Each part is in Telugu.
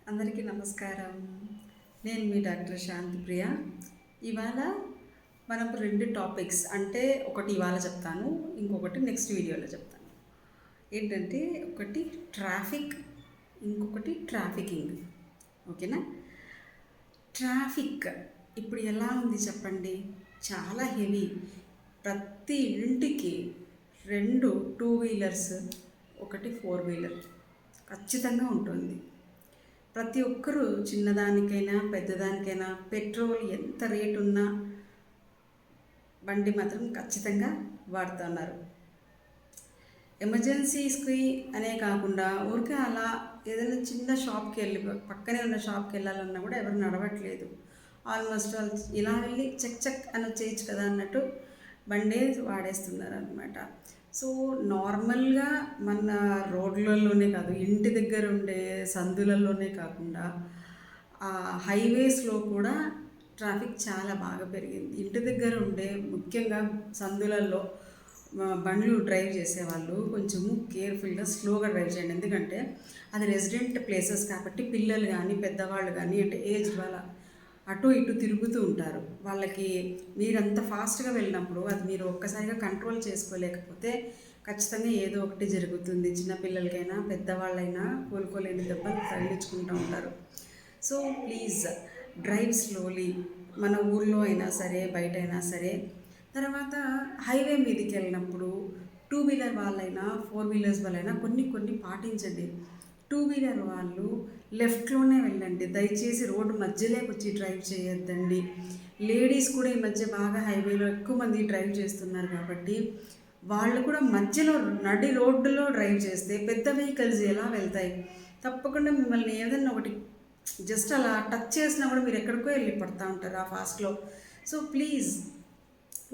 అందరికీ నమస్కారం. నేను మీ డాక్టర్ శాంతిప్రియ. ఇవాళ మనం 2 టాపిక్స్ అంటే ఒకటి ఇవాళ చెప్తాను, ఇంకొకటి నెక్స్ట్ వీడియోలో చెప్తాను. ఏంటంటే ఒకటి ట్రాఫిక్, ఇంకొకటి ట్రాఫికింగ్. ఓకేనా? ట్రాఫిక్ ఇప్పుడు ఎలా ఉంది చెప్పండి? చాలా హెవీ. ప్రతి ఇంటికి 2 టూ వీలర్స్, ఒకటి 4 వీలర్ ఖచ్చితంగా ఉంటుంది. ప్రతి ఒక్కరూ చిన్నదానికైనా పెద్దదానికైనా పెట్రోల్ ఎంత రేటు ఉన్నా బండి మాత్రం ఖచ్చితంగా వాడుతున్నారు. ఎమర్జెన్సీస్కి అనే కాకుండా ఊరికే అలా ఏదైనా చిన్న షాప్కి వెళ్ళి పక్కనే ఉన్న షాప్కి వెళ్ళాలన్నా కూడా ఎవరు నడవట్లేదు. ఆల్మోస్ట్ వాళ్ళు ఇలా వెళ్ళి చెక్ చెక్ అని చేయొచ్చు కదా అన్నట్టు బండే వాడేస్తున్నారు అనమాట. సో నార్మల్గా మన రోడ్లలోనే కాదు, ఇంటి దగ్గర ఉండే సందులలోనే కాకుండా హైవేస్లో కూడా ట్రాఫిక్ చాలా బాగా పెరిగింది. ఇంటి దగ్గర ఉండే ముఖ్యంగా సందులలో బండ్లు డ్రైవ్ చేసేవాళ్ళు కొంచెము కేర్ఫుల్గా స్లోగా డ్రైవ్ చేయండి. ఎందుకంటే అది రెసిడెంట్ ప్లేసెస్ కాబట్టి పిల్లలు కానీ పెద్దవాళ్ళు కానీ అంటే ఏజ్డ్ వాళ్ళ అటు ఇటు తిరుగుతూ ఉంటారు. వాళ్ళకి మీరంత ఫాస్ట్గా వెళ్ళినప్పుడు అది మీరు ఒక్కసారిగా కంట్రోల్ చేసుకోలేకపోతే ఖచ్చితంగా ఏదో ఒకటి జరుగుతుంది. చిన్నపిల్లలకైనా పెద్దవాళ్ళైనా కోలుకోలేని దెబ్బలు తగిలించుకుంటూ ఉంటారు. So please drive slowly. మన ఊళ్ళో అయినా సరే బయట అయినా సరే. తర్వాత హైవే మీదకి వెళ్ళినప్పుడు టూ వీలర్ వాళ్ళైనా 4 వీలర్స్ వాళ్ళైనా కొన్ని పాటించండి. టూ వీలర్ వాళ్ళు లెఫ్ట్లోనే వెళ్ళండి. దయచేసి రోడ్డు మధ్యలోకి వచ్చి డ్రైవ్ చేయొద్దండి. లేడీస్ కూడా ఈ మధ్య బాగా హైవేలో ఎక్కువ మంది డ్రైవ్ చేస్తున్నారు కాబట్టి వాళ్ళు కూడా మధ్యలో నడి రోడ్డులో డ్రైవ్ చేస్తే పెద్ద వెహికల్స్ ఎలా వెళ్తాయి? తప్పకుండా మిమ్మల్ని ఏదన్నా ఒకటి జస్ట్ అలా టచ్ చేసినా కూడా మీరు ఎక్కడికో వెళ్ళి పడుతూ ఉంటారు ఆ ఫాస్ట్లో. సో ప్లీజ్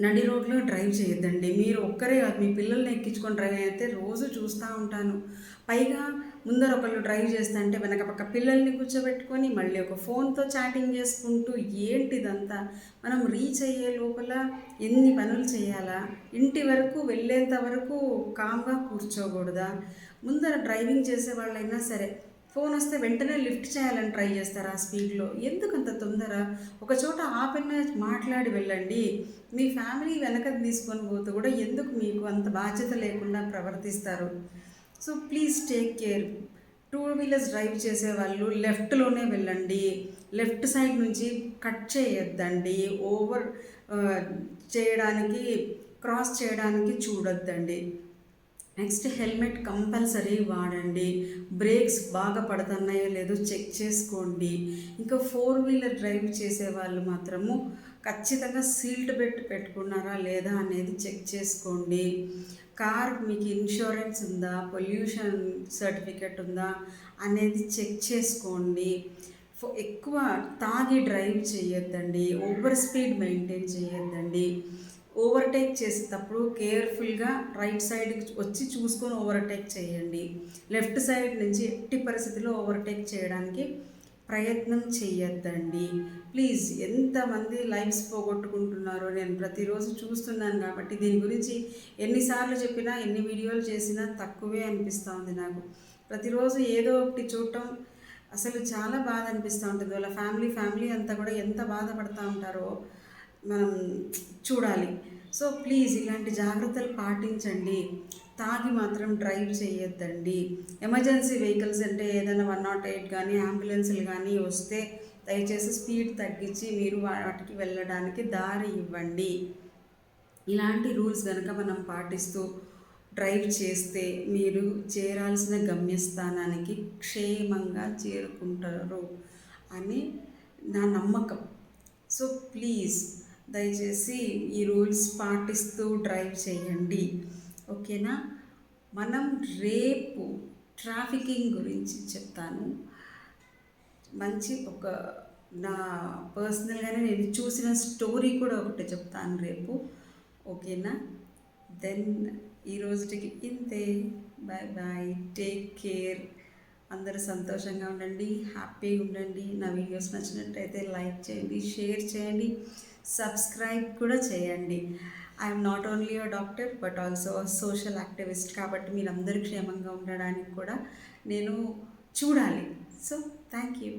నడి రోడ్లో డ్రైవ్ చేయొద్దండి. మీరు ఒక్కరే కాదు, మీ పిల్లల్ని ఎక్కించుకొని డ్రైవ్ అయితే రోజు చూస్తూ ఉంటాను. పైగా ముందర ఒకళ్ళు డ్రైవ్ చేస్తా అంటే వెనక పక్క పిల్లల్ని కూర్చోబెట్టుకొని మళ్ళీ ఒక ఫోన్తో చాటింగ్ చేసుకుంటూ ఏంటిదంతా? మనం రీచ్ అయ్యే లోపల ఎన్ని పనులు చేయాలా? ఇంటి వరకు వెళ్ళేంత వరకు కామ్గా కూర్చోకూడదా? ముందర డ్రైవింగ్ చేసే వాళ్ళైనా సరే ఫోన్ వస్తే వెంటనే లిఫ్ట్ చేయాలని ట్రై చేస్తారు ఆ స్పీడ్లో. ఎందుకంత తొందర? ఒక చోట ఆపైనా మాట్లాడి వెళ్ళండి. మీ ఫ్యామిలీ వెనక తీసుకొని పోతే కూడా ఎందుకు మీకు అంత బాధ్యత లేకుండా ప్రవర్తిస్తారు? So please take care. Two wheelers drive చేసే వాళ్ళు లెఫ్ట్లోనే వెళ్ళండి. లెఫ్ట్ సైడ్ నుంచి కట్ చేయొద్దండి. ఓవర్ చేయడానికి, క్రాస్ చేయడానికి చూడొద్దండి. నెక్స్ట్ హెల్మెట్ కంపల్సరీ వాడండి. బ్రేక్స్ బాగా పడుతున్నాయో లేదో చెక్ చేసుకోండి. ఇంకా 4 వీలర్ డ్రైవ్ చేసే వాళ్ళు మాత్రము ఖచ్చితంగా సీట్ బెల్ట్ పెట్టుకున్నారా లేదా అనేది చెక్ చేసుకోండి. కార్ మీకు ఇన్సూరెన్స్ ఉందా, పొల్యూషన్ సర్టిఫికెట్ ఉందా అనేది చెక్ చేసుకోండి. ఎక్కువ తాగి డ్రైవ్ చేయొద్దండి. ఓవర్ స్పీడ్ మెయింటైన్ చేయొద్దండి. ఓవర్టేక్ చేసేటప్పుడు కేర్ఫుల్గా రైట్ సైడ్ వచ్చి చూసుకొని ఓవర్టేక్ చేయండి. లెఫ్ట్ సైడ్ నుంచి ఎట్టి పరిస్థితిలో ఓవర్టేక్ చేయడానికి ప్రయత్నం చేయొద్దండి. ప్లీజ్, ఎంతమంది లైఫ్స్ పోగొట్టుకుంటున్నారో నేను ప్రతిరోజు చూస్తున్నాను కాబట్టి దీని గురించి ఎన్నిసార్లు చెప్పినా ఎన్ని వీడియోలు చేసినా తక్కువే అనిపిస్తూ ఉంది నాకు. ప్రతిరోజు ఏదో ఒకటి చూడటం అసలు చాలా బాధ అనిపిస్తూ ఉంటుంది. వాళ్ళ ఫ్యామిలీ అంతా కూడా ఎంత బాధపడుతూ ఉంటారో మనం చూడాలి. సో ప్లీజ్ ఇలాంటి జాగ్రత్తలు పాటించండి. తాగి మాత్రం డ్రైవ్ చేయొద్దండి. ఎమర్జెన్సీ వెహికల్స్ అంటే ఏదైనా 108 కానీ అంబులెన్సులు కానీ వస్తే దయచేసి స్పీడ్ తగ్గించి మీరు వాటికి వెళ్ళడానికి దారి ఇవ్వండి. ఇలాంటి రూల్స్ కనుక మనం పాటిస్తూ డ్రైవ్ చేస్తే మీరు చేరాల్సిన గమ్యస్థానానికి క్షేమంగా చేరుకుంటారు అని నా నమ్మకం. సో ప్లీజ్ దయచేసి ఈ రూల్స్ పాటిస్తూ డ్రైవ్ చేయండి. ఓకేనా? మనం రేపు ట్రాఫికింగ్ గురించి చెప్తాను. మంచి నా పర్సనల్గానే నేను చూసిన స్టోరీ కూడా ఒకటి చెప్తాను రేపు. ఓకేనా? దెన్ ఈరోజుకి ఇంతే. Bye bye, take care. అందరూ సంతోషంగా ఉండండి, హ్యాపీగా ఉండండి. నా వీడియోస్ నచ్చినట్టయితే లైక్ చేయండి, షేర్ చేయండి, సబ్స్క్రైబ్ కూడా చేయండి. I'm not only a doctor but also social activist కాబట్టి మీరందరూ క్షేమంగా ఉండడానికి కూడా నేను చూడాలి. So thank you.